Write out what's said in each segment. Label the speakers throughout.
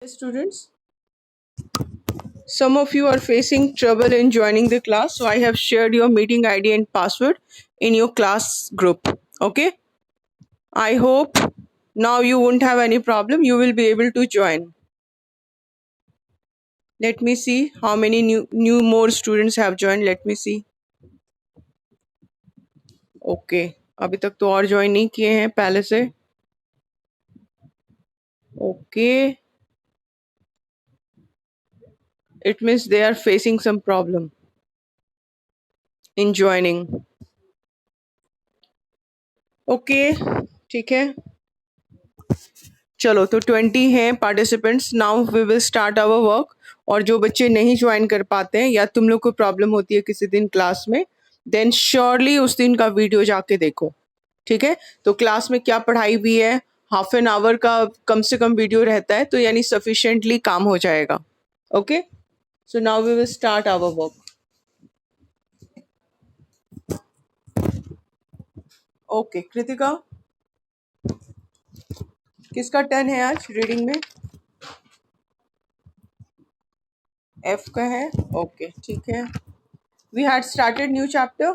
Speaker 1: Students, some of you are facing trouble in joining the class, so I have shared your meeting ID and password in your class group. Okay, I hope now you won't have any problem. You will be able to join. Let me see how many new more students have joined. Let me see. Okay, अभी तक तो और join नहीं किए हैं पहले से. Okay, it means they are facing some problem in joining. Okay, ठीक है. चलो तो 20 हैं participants. Now we will start our work. और जो बच्चे नहीं ज्वाइन कर पाते हैं या तुम लोग को प्रॉब्लम होती है किसी दिन क्लास में, देन श्योरली उस दिन का वीडियो जाके देखो. ठीक है, तो क्लास में क्या पढ़ाई हुई है, हाफ एन आवर का कम से कम वीडियो रहता है, तो यानी सफिशिएंटली काम हो जाएगा. Okay, so now we will start our work. Okay Kritika, किसका टर्न है आज रीडिंग में? एफ का है. ओके ठीक है. We had started new chapter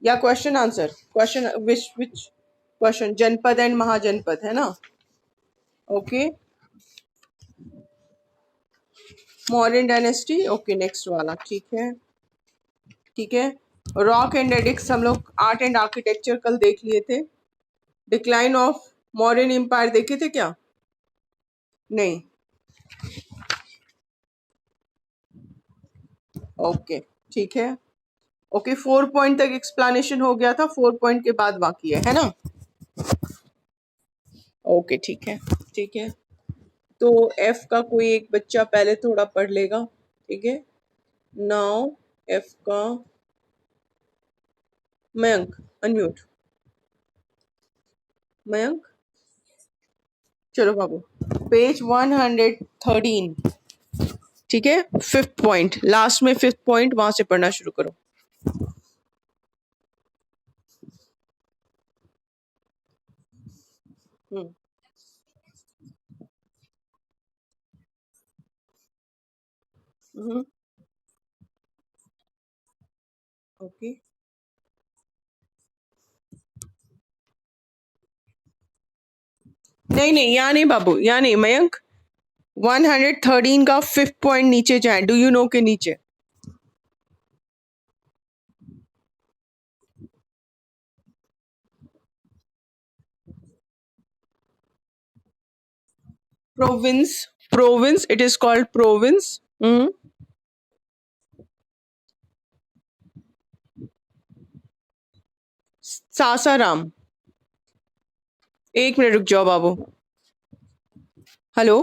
Speaker 1: या question answer. Question which question? जनपद एंड महाजनपद है ना. Okay, Mauryan dynasty. Okay next वाला. ठीक है ठीक है. रॉक एंड एडिक्स हम लोग आर्ट एंड आर्किटेक्चर कल देख लिए थे. डिक्लाइन ऑफ मौर्यन एम्पायर देखे थे क्या? नहीं. ओके ठीक है. ओके 4 पॉइंट तक एक्सप्लेनेशन हो गया था, 4 पॉइंट के बाद बाकी है ना. ओके ठीक है ठीक है. तो एफ का कोई एक बच्चा पहले थोड़ा पढ़ लेगा. ठीक है. नाउ एफ का मयंक अनम्यूट. मयंक चलो बाबू, पेज 113. ठीक है, 5th पॉइंट, लास्ट में 5th पॉइंट, वहां से पढ़ना शुरू करो. ओके नहीं नहीं, यहाँ नहीं बाबू, यहाँ नहीं मयंक. 113 का 5th पॉइंट नीचे जाए. डू यू नो के नीचे province. Province, it is called province. Sasaram. एक मिनट रुक जाओ बाबू. हेलो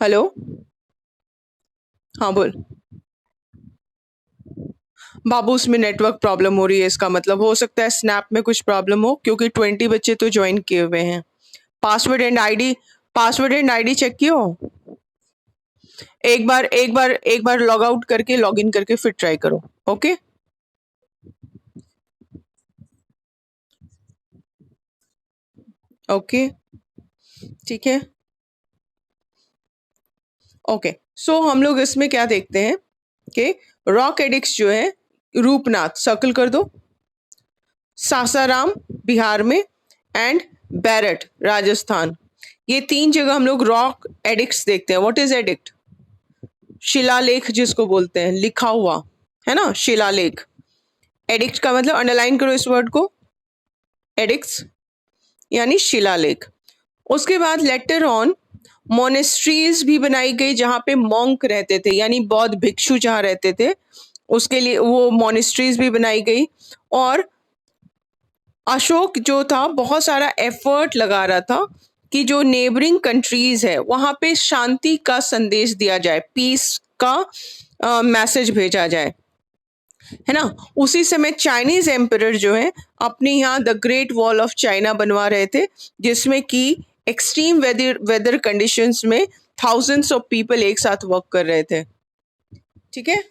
Speaker 1: हेलो, हाँ बोल बाबू. उसमें नेटवर्क प्रॉब्लम हो रही है, इसका मतलब हो सकता है स्नैप में कुछ प्रॉब्लम हो, क्योंकि 20 बच्चे तो ज्वाइन किए हुए हैं. पासवर्ड एंड आईडी चेक कियो. एक बार लॉग आउट करके लॉग इन करके फिर ट्राई करो. ओके ओके ठीक है. ओके सो हम लोग इसमें क्या देखते हैं कि रॉक एडिक्स जो है, रूपनाथ सर्कल कर दो, सासाराम बिहार में, एंड बैरट राजस्थान. ये 3 जगह हम लोग रॉक एडिक्ट्स देखते हैं. What is addict? शिलालेख जिसको बोलते हैं, लिखा हुआ है ना, शिलालेख. एडिक्ट का मतलब अंडरलाइन करो इस वर्ड को, एडिक्ट्स यानी शिलालेख. उसके बाद लेटर ऑन मोनेस्ट्रीज भी बनाई गई जहां पे मॉन्क रहते थे, यानी बौद्ध भिक्षु जहां रहते थे, उसके लिए वो मोनेस्ट्रीज भी बनाई गई. और अशोक जो था बहुत सारा एफर्ट लगा रहा था कि जो नेबरिंग कंट्रीज है वहां पे शांति का संदेश दिया जाए, पीस का मैसेज भेजा जाए, है ना. उसी समय चाइनीज एम्परर जो है अपने यहाँ the great wall of China बनवा रहे थे, जिसमें कि एक्सट्रीम वेदर कंडीशंस में थाउजेंड्स ऑफ पीपल एक साथ वर्क कर रहे थे. ठीक है.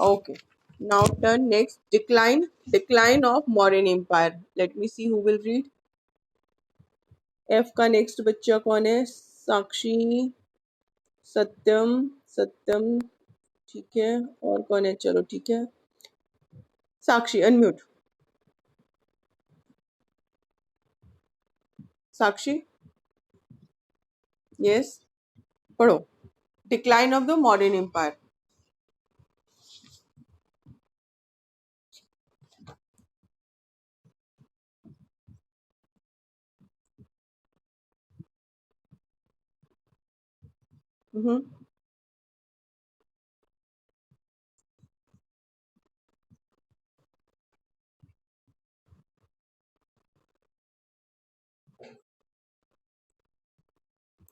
Speaker 1: Okay, now turn next. Decline of Mauryan empire. Let me see who will read. F का नेक्स्ट बच्चा कौन है? साक्षी, सत्यम, सत्यम, ठीक है। और कौन है? चलो ठीक है, साक्षी अनम्यूट। साक्षी, यस, पढ़ो। Decline of the modern empire.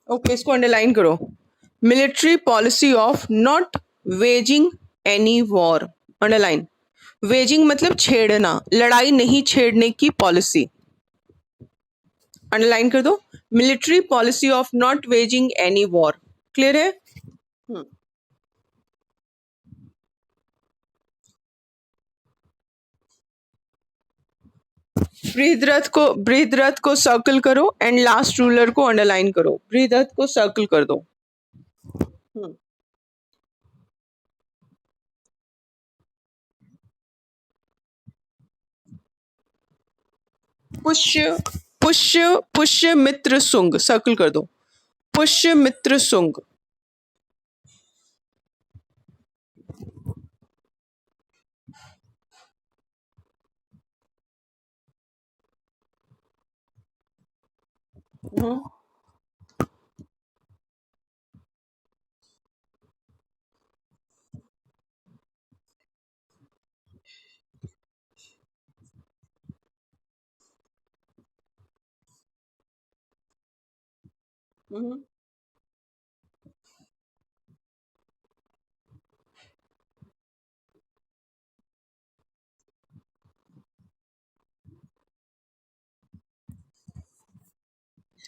Speaker 1: Okay, इसको अंडरलाइन करो। Military policy of not waging any war. Underline. Waging मतलब छेड़ना, लड़ाई नहीं छेड़ने की पॉलिसी। अंडरलाइन कर दो। Military policy of not waging any war. Clear है? बृहद्रथ को सर्कल करो एंड लास्ट रूलर को अंडरलाइन करो। बृहद्रथ को सर्कल कर दो। पुष्य, पुष्य मित्र सुंग, सर्कल कर दो। पुष्य मित्र सुंग।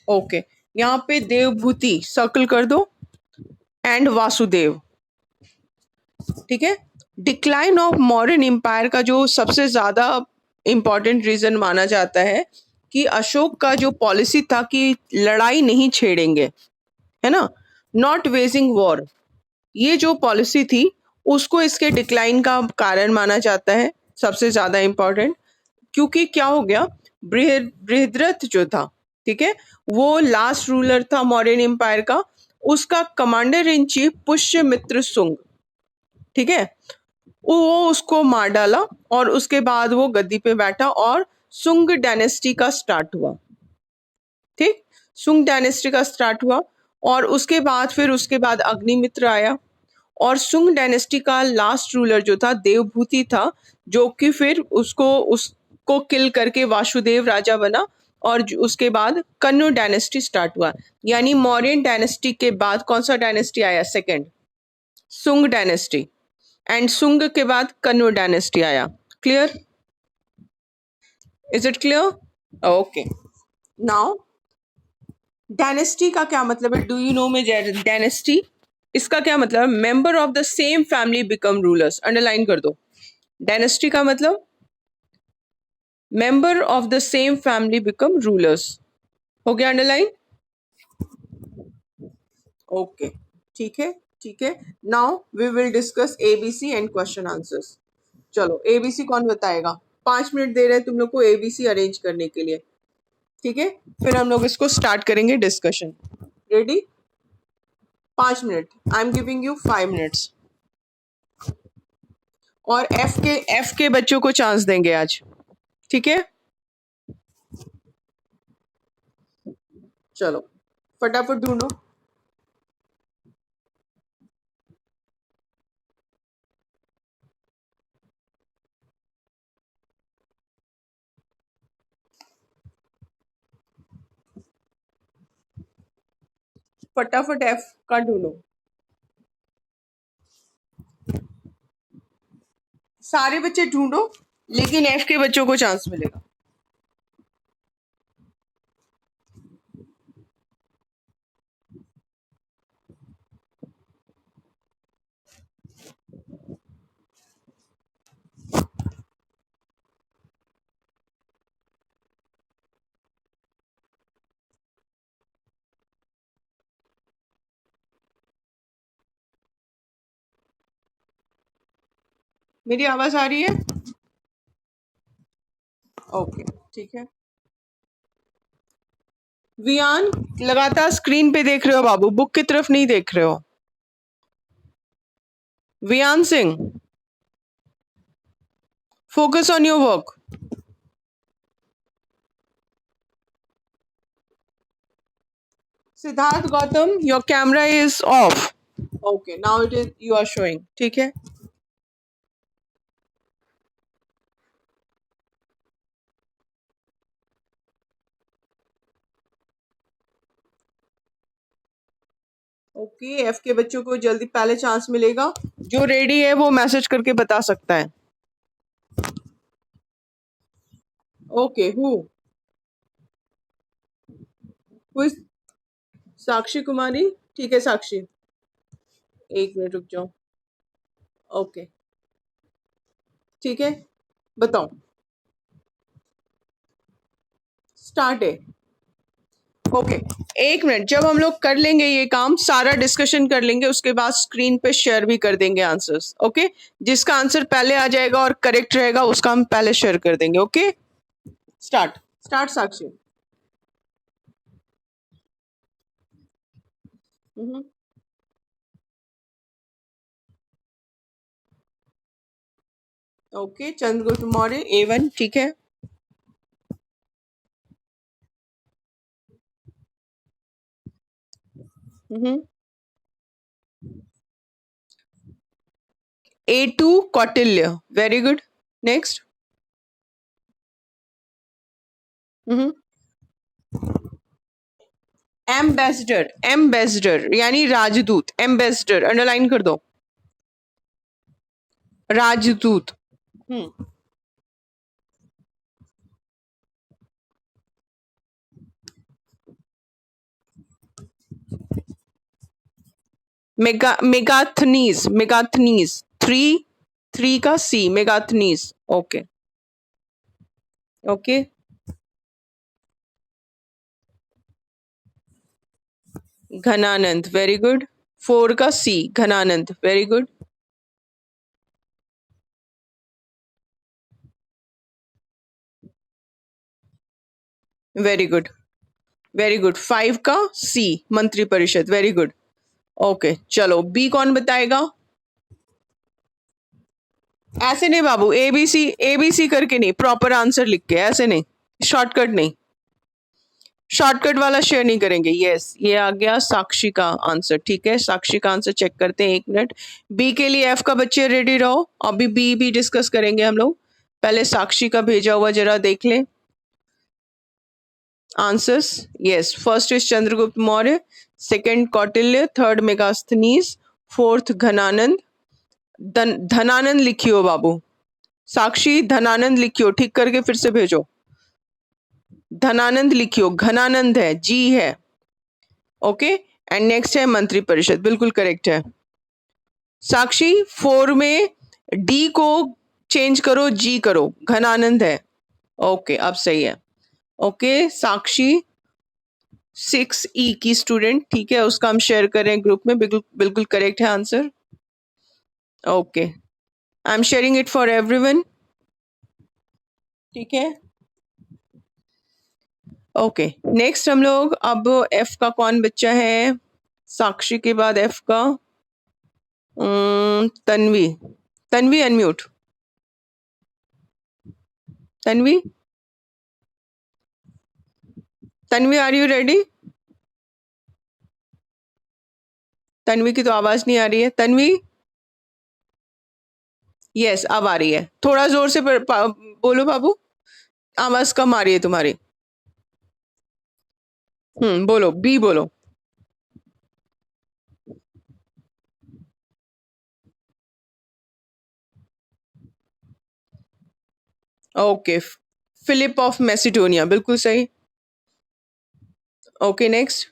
Speaker 1: ओके, यहाँ पे देवभूति सर्कल कर दो एंड वासुदेव। ठीक है। डिक्लाइन ऑफ मौर्यन एम्पायर का जो सबसे ज्यादा इंपॉर्टेंट रीजन माना जाता है कि अशोक का जो पॉलिसी था कि लड़ाई नहीं छेड़ेंगे, है ना, नॉट वेजिंग वॉर, ये जो पॉलिसी थी उसको इसके डिक्लाइन का कारण माना जाता है, सबसे ज्यादा इंपॉर्टेंट। क्योंकि क्या हो गया, बृहद्रथ जो था, ठीक है, वो लास्ट रूलर था मौर्यन एम्पायर का, उसका कमांडर इन चीफ पुष्यमित्र सुंग, ठीक है, वो उसको मार डाला और उसके बाद वो गद्दी पे बैठा और सुंग डायनेस्टी का स्टार्ट हुआ। ठीक, सुंग डायनेस्टी का स्टार्ट हुआ और उसके बाद अग्निमित्र आया और सुंग डायनेस्टी का लास्ट रूलर जो था देवभूति था, जो कि फिर उसको किल करके वासुदेव राजा बना और उसके बाद कन्नू डायनेस्टी स्टार्ट हुआ। यानी मौर्यन डायनेस्टी के बाद कौन सा डायनेस्टी आया? सेकंड, सुंग डायनेस्टी। एंड सुंग के बाद कन्नू डायनेस्टी आया। Clear? Is it clear? Okay, now dynasty का क्या मतलब है? डू यू नो में डायनेस्टी इसका क्या मतलब है? Member of the same family become rulers. Underline कर दो। डायनेस्टी का मतलब member of the same family become rulers. हो गया अंडरलाइन? ओके, ठीक है, ठीक है। Now we will discuss ABC and question answers. चलो, एबीसी कौन बताएगा? 5 मिनट दे रहे हैं तुम लोग को एबीसी अरेंज करने के लिए, ठीक है। फिर हम लोग इसको स्टार्ट करेंगे discussion. Ready? 5 minute, I am giving you 5 minutes. और एफ के बच्चों को चांस देंगे आज, ठीक है। चलो फटाफट ढूंढो। फटाफट एफ का ढूंढो। सारे बच्चे ढूंढो, लेकिन एफ के बच्चों को चांस मिलेगा। मेरी आवाज आ रही है? ओके, ठीक है। वियान, लगातार स्क्रीन पे देख रहे हो बाबू, बुक की तरफ नहीं देख रहे हो। Viaan Singh, focus on your work. Siddharth Gautam, your camera is off. Okay, now it is, you are showing, ठीक है। ओके, एफ के बच्चों को जल्दी पहले चांस मिलेगा। जो रेडी है वो मैसेज करके बता सकता है। ओके, हु इज साक्षी कुमारी? ठीक है साक्षी, एक मिनट रुक जाओ। ओके, ठीक है, बताओ। स्टार्ट है। ओके, एक मिनट, जब हम लोग कर लेंगे ये काम, सारा डिस्कशन कर लेंगे, उसके बाद स्क्रीन पे शेयर भी कर देंगे आंसर्स। ओके, जिसका आंसर पहले आ जाएगा और करेक्ट रहेगा उसका हम पहले शेयर कर देंगे। Okay, start. Start Sakshi. Okay, Chandragupta Maurya A1, ठीक है। A2 Kautilya, very good. Next. Ambassador, ambassador यानी राजदूत, एम्बेसडर अंडरलाइन कर दो। राजदूत। मेगाथनीज, मेगाथनीज, थ्री, थ्री का C, Megasthenes. Okay, okay. Ghanananda, very good. 4 का C, Ghanananda, very good. Very good, very good. 5 का C, मंत्री परिषद, वेरी गुड। ओके, चलो B कौन बताएगा? ऐसे नहीं बाबू, ABC, ABC करके नहीं, प्रॉपर आंसर लिख के, ऐसे नहीं, शॉर्टकट नहीं, शॉर्टकट वाला शेयर नहीं करेंगे। यस, ये आ गया साक्षी का आंसर, ठीक है। साक्षी का आंसर चेक करते हैं, एक मिनट। बी के लिए F का बच्चे रेडी रहो, अभी बी भी डिस्कस करेंगे हम लोग। पहले साक्षी का भेजा हुआ जरा देख लें answers. Yes, first is Chandragupta Maurya, second Kautilya, third Megasthenes, fourth Ghanananda. Dhanananda लिखियो बाबू, साक्षी धनानंद लिखियो, ठीक करके फिर से भेजो। धनानंद लिखियो, घनानंद है, जी है। ओके, एंड नेक्स्ट है मंत्री परिषद, बिल्कुल करेक्ट है। साक्षी 4 में डी को चेंज करो, जी करो, घनानंद है। ओके, अब सही है। ओके, साक्षी 6E की स्टूडेंट, ठीक है, उसका हम शेयर करें ग्रुप में, बिल्कुल बिल्कुल करेक्ट है answer. Okay, I am sharing it for everyone, ठीक है। ओके, नेक्स्ट हम लोग अब F का कौन बच्चा है? साक्षी के बाद F का Tanvi. Tanvi unmute. Tanvi, Tanvi are you ready? Tanvi की तो आवाज नहीं आ रही है। तन्वी, यस अब आ रही है, थोड़ा जोर से बोलो बाबू, आवाज कम आ रही है तुम्हारी। बोलो, बी बोलो। ओके, फिलिप ऑफ मैसिडोनिया, बिल्कुल सही। Okay, next.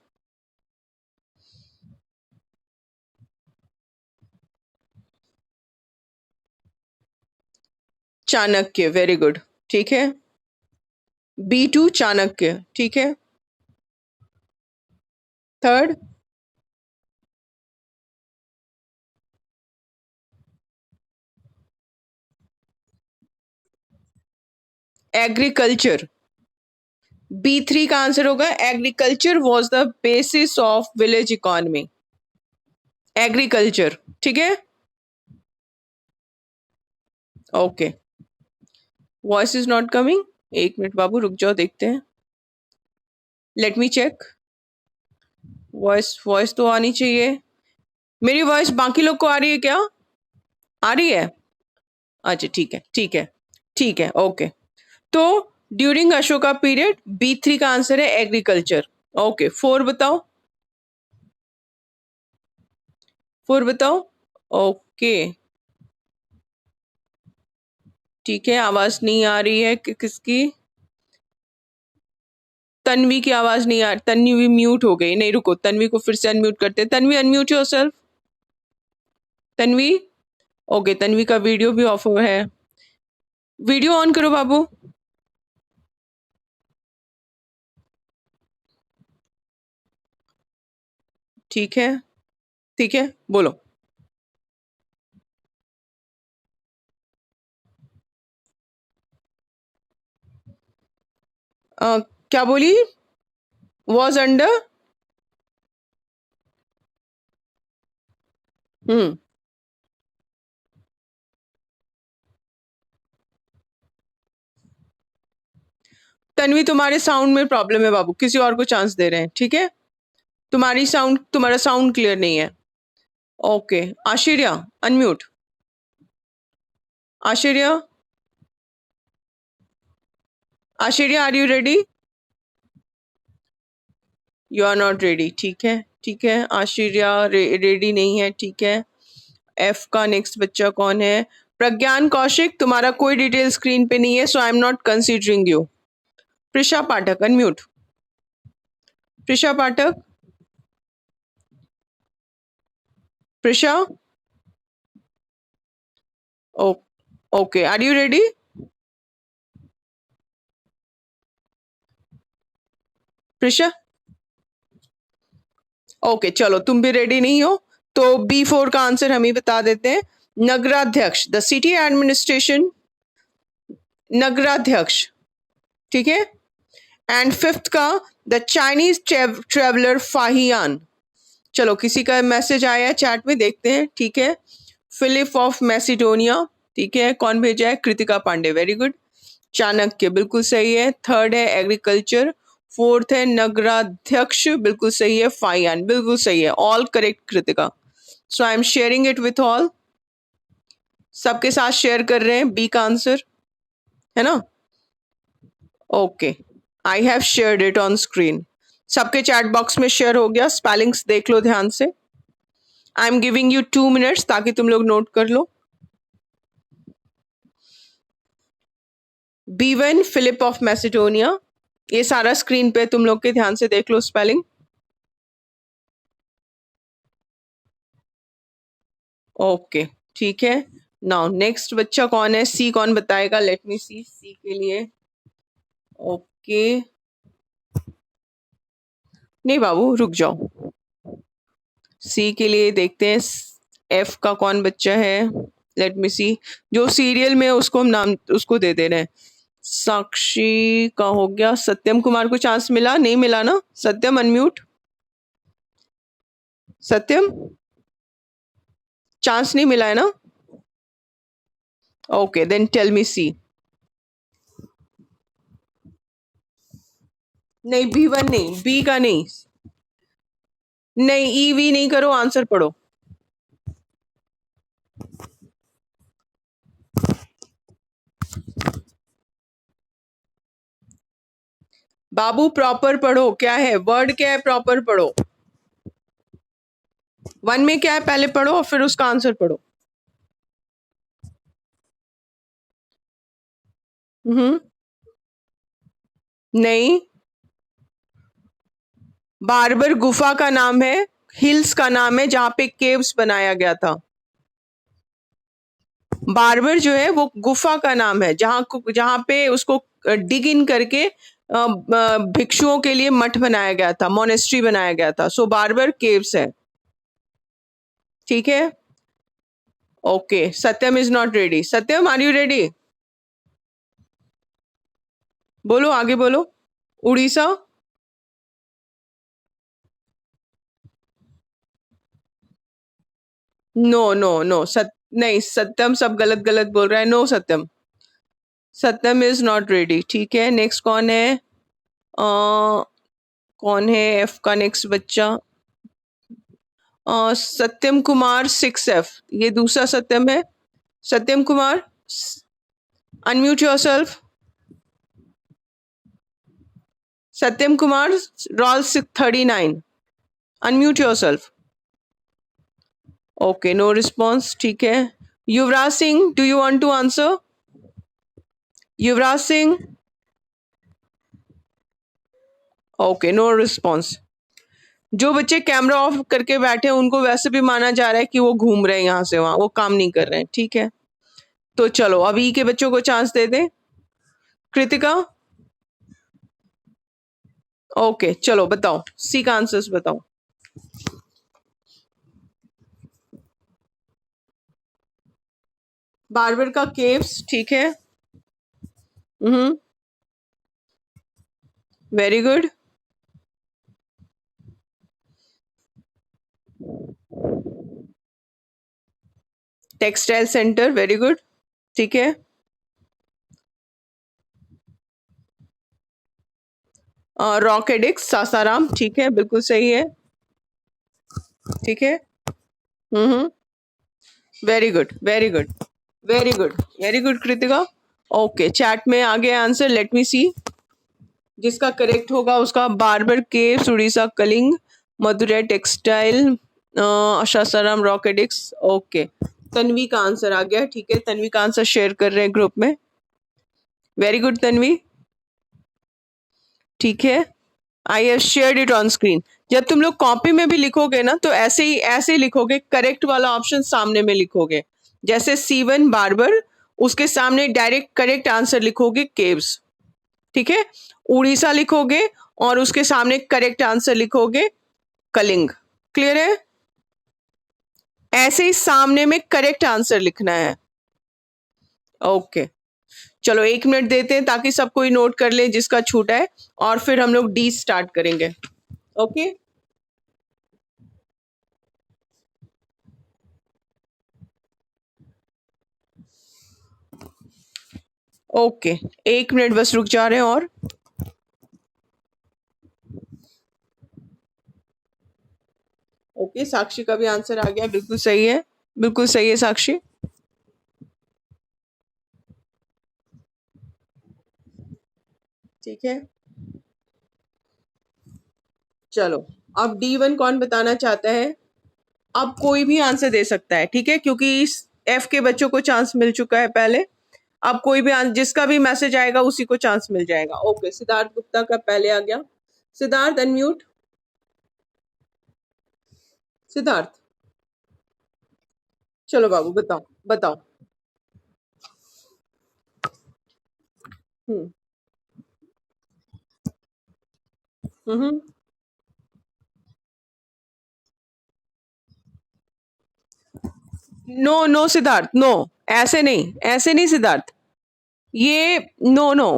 Speaker 1: Chanakya, very good, ठीक है। B2 चाणक्य, ठीक है। Third, agriculture. B3 का आंसर होगा agriculture was the basis of village economy. Agriculture, ठीक है। Okay, voice is not coming. एक मिनट बाबू रुक जाओ, देखते हैं। Let me check. Voice voice तो आनी चाहिए। मेरी वॉइस बाकी लोग को आ रही है क्या? आ रही है? अच्छा ठीक है ठीक है ठीक है, ओके। तो ड्यूरिंग अशोका पीरियड B3 का आंसर है एग्रीकल्चर। ओके, 4 बताओ, 4 बताओ। ओके ठीक है, आवाज नहीं आ रही है किसकी? तन्वी की आवाज नहीं आ रही। तन्वी म्यूट हो गई। नहीं रुको, तन्वी को फिर से अनम्यूट करते हैं। Tanvi unmute yourself. Tanvi, okay, Tanvi का वीडियो भी ऑफ है। वीडियो ऑन करो बाबू। ठीक है ठीक है, बोलो। क्या बोली? Was under. हम्म, तन्वी तुम्हारे साउंड में प्रॉब्लम है बाबू, किसी और को चांस दे रहे हैं, ठीक है। तुम्हारा साउंड क्लियर नहीं है। Okay, Ashcharya unmute. Ashcharya, Ashcharya are you ready? You are not ready, ठीक है ठीक है। आश्चर्या रेडी नहीं है, ठीक है। एफ का नेक्स्ट बच्चा कौन है? प्रज्ञान कौशिक, तुम्हारा कोई डिटेल स्क्रीन पे नहीं है, so I am not considering you. Prisha Pathak unmute. Prisha Pathak, Prisha, okay, are you ready? Prisha, okay चलो, तुम भी रेडी नहीं हो तो B4 का आंसर हम ही बता देते हैं। नगराध्यक्ष, द सिटी एडमिनिस्ट्रेशन, नगराध्यक्ष, ठीक है। एंड फिफ्थ का द चाइनीज ट्रेवलर फाहियान। चलो, किसी का मैसेज आया है चैट में, देखते हैं, ठीक है। फिलिप ऑफ मैसिडोनिया, ठीक है। कौन भेजा है? Kritika Pandey, very good. चाणक्य, बिल्कुल सही है। थर्ड है एग्रीकल्चर। फोर्थ है नगराध्यक्ष, बिल्कुल सही है। फाइयान, बिल्कुल सही है। All correct Kritika. So I am sharing it with all. सबके साथ शेयर कर रहे हैं बी का आंसर, है ना? Okay, I have shared it on screen. सबके चैट बॉक्स में शेयर हो गया। स्पेलिंग्स देख लो ध्यान से। I am giving you 2 minutes ताकि तुम लोग नोट कर लो। B1 फिलिप ऑफ मैसिडोनिया, ये सारा स्क्रीन पे तुम लोग के ध्यान से देख लो स्पेलिंग। ओके ठीक है। नाउ नेक्स्ट बच्चा कौन है? सी कौन बताएगा? लेट मी सी, सी के लिए। ओके, नहीं बाबू रुक जाओ। सी के लिए देखते हैं एफ का कौन बच्चा है। लेट मी सी, जो सीरियल में उसको हम नाम उसको दे दे रहे हैं। साक्षी का हो गया। सत्यम कुमार को चांस मिला? नहीं मिला ना? सत्यम अनम्यूट। सत्यम, चांस नहीं मिला है ना? ओके देन टेल मी सी। नहीं B1 नहीं, बी का नहीं। नहीं, EV नहीं करो, आंसर पढ़ो। बाबू प्रॉपर पढ़ो, क्या है वर्ड, क्या है प्रॉपर पढ़ो। 1 में क्या है पहले पढ़ो और फिर उसका आंसर पढ़ो। नहीं, बारबर गुफा का नाम है, हिल्स का नाम है जहां पे केव्स बनाया गया था। बारबर जो है वो गुफा का नाम है जहां पे उसको डिग इन करके भिक्षुओं के लिए मठ बनाया गया था, मोनेस्ट्री बनाया गया था। सो बारबर केव्स है, ठीक है। Okay, Satyam is not ready. Satyam are you ready? बोलो, आगे बोलो। उड़ीसा, नो नो नो, नहीं, सत्यम सब गलत गलत बोल रहा है। No Satyam, Satyam is not ready. ठीक है, नेक्स्ट कौन है? कौन है एफ का नेक्स्ट बच्चा? सत्यम कुमार 6F, ये दूसरा सत्यम है। Satyam Kumar, unmute yourself. Satyam Kumar, roll 639, unmute yourself. Okay, no response. ठीक है, Yuvraj Singh, do you want to answer? Yuvraj Singh, okay, no response. जो बच्चे कैमरा ऑफ करके बैठे हैं उनको वैसे भी माना जा रहा है कि वो घूम रहे हैं यहाँ से वहां, वो काम नहीं कर रहे हैं। ठीक है, तो चलो अभी के बच्चों को चांस दे दें। कृतिका, ओके, चलो बताओ, सी का आंसर्स बताओ। बार्बर का केव्स, ठीक है। Very good. Textile centre, very good. ठीक है, रॉक एडिक्स सासाराम, ठीक है, बिल्कुल सही है। ठीक है, very good, very good, very good, very good Kritika. Okay, chat में आ गया आंसर, लेट मी सी। जिसका करेक्ट होगा उसका barber caves, Orissa Kalinga, Madurai textile, Sasaram rock edicts. Okay, Tanvi का आंसर आ गया। ठीक है, तन्वी का आंसर शेयर कर रहे हैं ग्रुप में। Very good Tanvi. ठीक है, I have shared it on screen. जब तुम लोग कॉपी में भी लिखोगे ना तो ऐसे ही लिखोगे, करेक्ट वाला ऑप्शन सामने में लिखोगे। जैसे C1 बार्बर, उसके सामने डायरेक्ट करेक्ट आंसर लिखोगे केव्स। ठीक है, उड़ीसा लिखोगे और उसके सामने करेक्ट आंसर लिखोगे कलिंग। क्लियर है? ऐसे ही सामने में करेक्ट आंसर लिखना है। ओके, चलो 1 मिनट देते हैं ताकि सब कोई नोट कर ले जिसका छूटा है, और फिर हम लोग डी स्टार्ट करेंगे। ओके, ओके, 1 मिनट बस रुक जा रहे हैं। और ओके, साक्षी का भी आंसर आ गया, बिल्कुल सही है, बिल्कुल सही है साक्षी। ठीक है, चलो अब D1 कौन बताना चाहता है? अब कोई भी आंसर दे सकता है, ठीक है, क्योंकि इस F के बच्चों को चांस मिल चुका है पहले। अब कोई भी जिसका भी मैसेज आएगा उसी को चांस मिल जाएगा। ओके, सिद्धार्थ गुप्ता का पहले आ गया। सिद्धार्थ अनम्यूट। सिद्धार्थ, चलो बाबू बताओ बताओ। Hmm hmm no no Siddharth, no, ऐसे नहीं, ऐसे नहीं सिद्धार्थ, ये no no,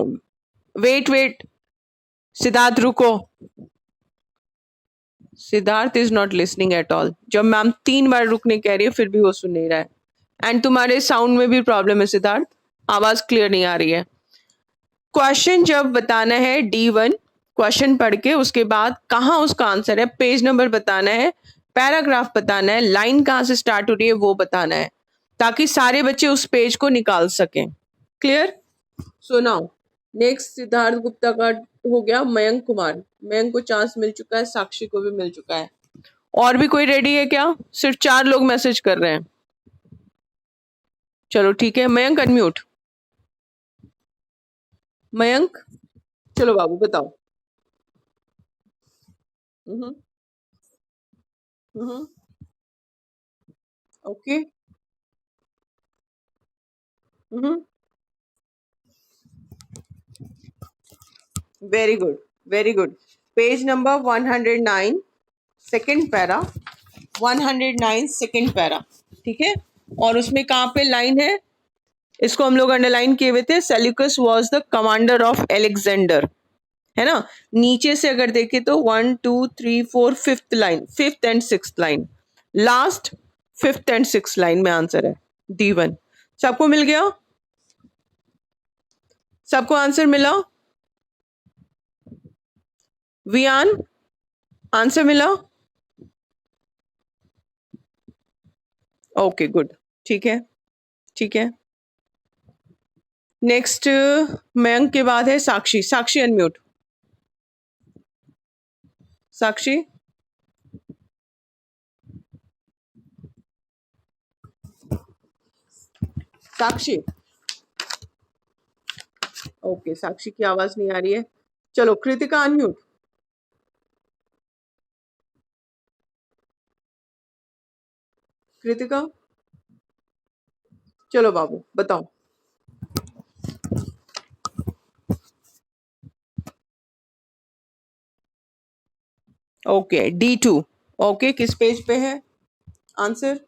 Speaker 1: wait wait, Siddharth रुको। Siddharth is not listening at all. जब मैम 3 बार रुकने कह रही है फिर भी वो सुन नहीं रहा है। एंड तुम्हारे साउंड में भी प्रॉब्लम है सिद्धार्थ, आवाज क्लियर नहीं आ रही है। क्वेश्चन जब बताना है D1, क्वेश्चन पढ़ के उसके बाद कहाँ उसका आंसर है, पेज नंबर बताना है, पैराग्राफ बताना है, लाइन कहाँ से स्टार्ट हो रही है वो बताना है, ताकि सारे बच्चे उस पेज को निकाल सकें। Clear? So now next Siddharth Gupta का हो गया मयंक कुमार। मयंक को चांस मिल चुका है, साक्षी को भी मिल चुका है। और भी कोई रेडी है क्या? सिर्फ 4 लोग मैसेज कर रहे हैं। चलो ठीक है, मयंक अनम्यूट। मयंक, चलो बाबू बताओ। Hmm hmm okay, hmm very good, very good. Page number 109, second para, 109 second para. ठीक है, और उसमें कहाँ पे लाइन है? इसको हम लोग अंडरलाइन किए हुए थे। Seleucus was the commander of Alexander, है ना। नीचे से अगर देखें तो 1 2 3 4 5th line, 5th and 6th line, last 5th and 6th line में आंसर है D1। सबको मिल गया? सबको आंसर मिला? वियान, आंसर मिला? ओके गुड, ठीक है ठीक है। नेक्स्ट मयंक के बाद है साक्षी। साक्षी अनम्यूट। साक्षी, साक्षी, ओके साक्षी की आवाज नहीं आ रही है। चलो कृतिका अनम्यूट। कृतिका, चलो बाबू बताओ। Okay D2। ओके किस पेज पे है आंसर?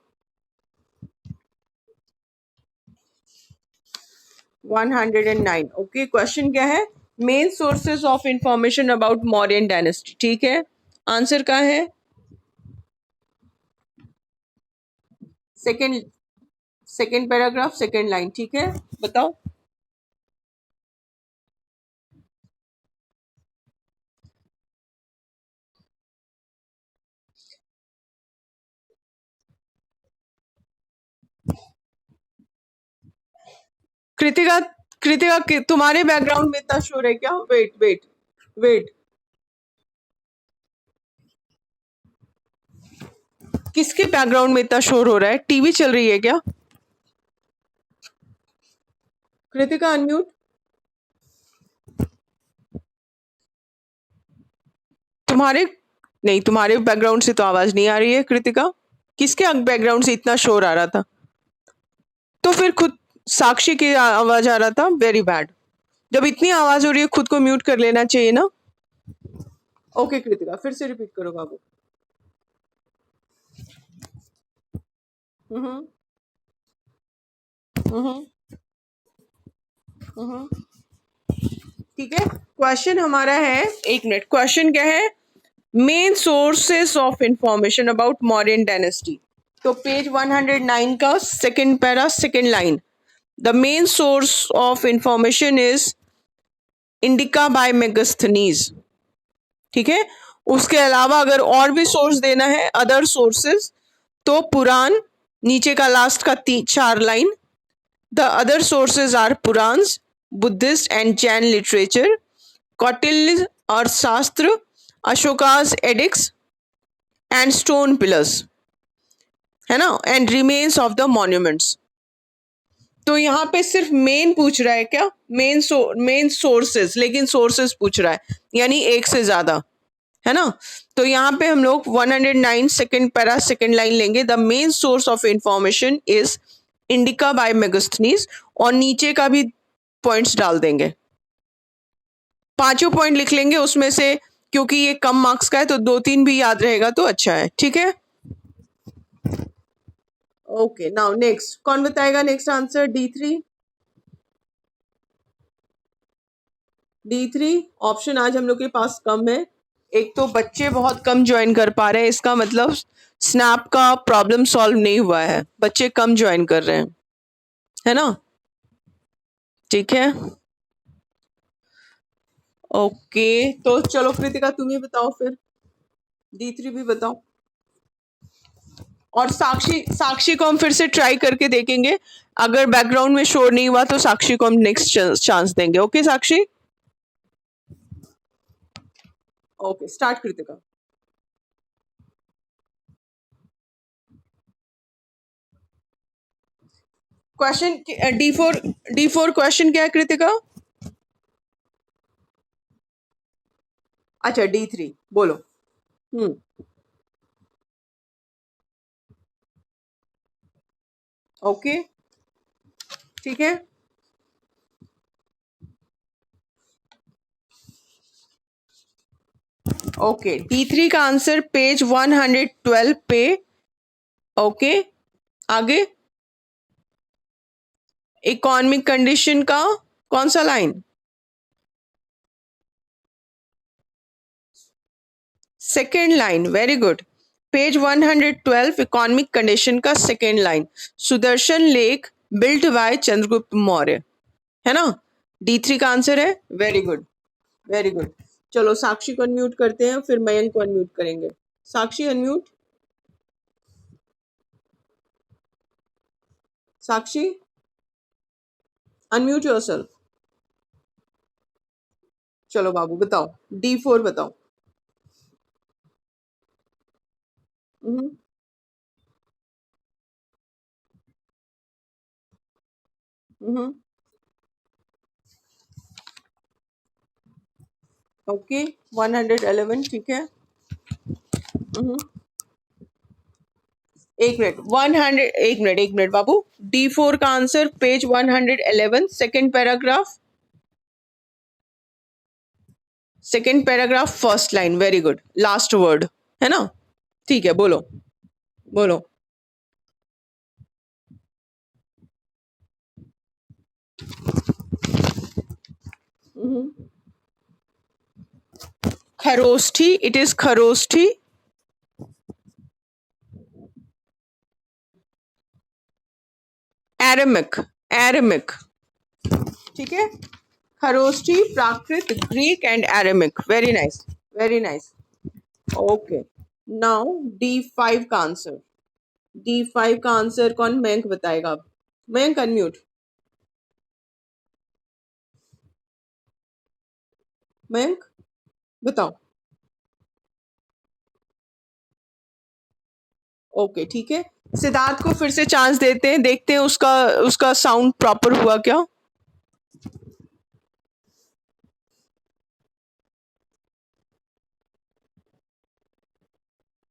Speaker 1: 109। ओके क्वेश्चन क्या है? Main sources of information about Mauryan dynasty. ठीक है, आंसर क्या है? Second, second paragraph, second line. ठीक है, बताओ। कृतिका, कृतिका तुम्हारे बैकग्राउंड में इतना शोर है क्या? वेट वेट वेट, किसके बैकग्राउंड में इतना शोर हो रहा है? टीवी चल रही है क्या? कृतिका अनम्यूट। तुम्हारे नहीं, तुम्हारे बैकग्राउंड से तो आवाज नहीं आ रही है कृतिका। किसके बैकग्राउंड से इतना शोर आ रहा था? तो फिर खुद साक्षी की आवाज आ रहा था। Very bad. जब इतनी आवाज हो रही है खुद को म्यूट कर लेना चाहिए ना। ओके कृतिका, फिर से रिपीट करो बाबू। हम्म हम्म हम्म, ठीक है। क्वेश्चन हमारा है, एक मिनट, क्वेश्चन क्या है? Main sources of information about Mauryan dynasty. तो पेज 109 का second para, second line. The main source of information is Indica by Megasthenes. ठीक है, उसके अलावा अगर और भी सोर्स देना है, अदर सोर्सेस, तो पुराण, नीचे का लास्ट का 4 line. The other sources are Puranas, Buddhist and Jain literature, Kautilya Arthashastra, Ashoka's edicts and stone pillars, है ना, and remains of the monuments. तो यहाँ पे सिर्फ मेन पूछ रहा है क्या? मेन सोर्सेज, लेकिन सोर्सेज पूछ रहा है, यानी एक से ज्यादा, है ना। तो यहाँ पे हम लोग 109 सेकेंड पैरा सेकेंड लाइन लेंगे। The main source of information is Indica by Megasthenes, और नीचे का भी पॉइंट्स डाल देंगे। 5 पॉइंट लिख लेंगे उसमें से, क्योंकि ये कम मार्क्स का है तो 2-3 भी याद रहेगा तो अच्छा है। ठीक है, ओके। नाउ नेक्स्ट कौन बताएगा? Next answer D3। D3 option आज हम लोग के पास कम है। एक तो बच्चे बहुत कम ज्वाइन कर पा रहे हैं, इसका मतलब स्नैप का प्रॉब्लम सॉल्व नहीं हुआ है, बच्चे कम ज्वाइन कर रहे हैं, है ना। ठीक है, ओके। तो चलो कृतिका तुम ही बताओ फिर, D3 भी बताओ। और साक्षी, साक्षी को हम फिर से ट्राई करके देखेंगे। अगर बैकग्राउंड में शोर नहीं हुआ तो साक्षी को हम नेक्स्ट चांस देंगे। Okay Sakshi, okay start Kritika. Question D4 question क्या है कृतिका? अच्छा D3 बोलो। ओके ठीक है, ओके। D3 का आंसर पेज 112 पे। ओके आगे, इकोनॉमिक कंडीशन का कौन सा line? Second line, very good. Page 112, economic condition का second line, Sudarshan lake built by Chandragupta Maurya, है ना? D3 का आंसर है, वेरी गुड, वेरी गुड। चलो साक्षी को अनम्यूट करते हैं, फिर मयंक को अनम्यूट करेंगे। साक्षी अनम्यूट, साक्षी अनम्यूट योरसेल्फ। चलो बाबू बताओ, D4 बताओ। ओके, 111, ठीक है। एक मिनट, 100, एक मिनट बाबू। D4 का answer page 111, second paragraph, second paragraph first line, very good, last word, है ना? ठीक है, बोलो बोलो। Kharoshthi, it is Kharoshthi. एरेमिक, Aramaic, ठीक है। Kharosthi, Prakrit, Greek and Aramaic, very nice, very nice. Okay, now D5 का आंसर, D5 का आंसर कौन? मयंक बताएगा अब। मयंक अनम्यूट। मयंक बताओ। ओके, ठीक है। सिद्धार्थ को फिर से चांस देते हैं, देखते हैं उसका उसका साउंड प्रॉपर हुआ क्या।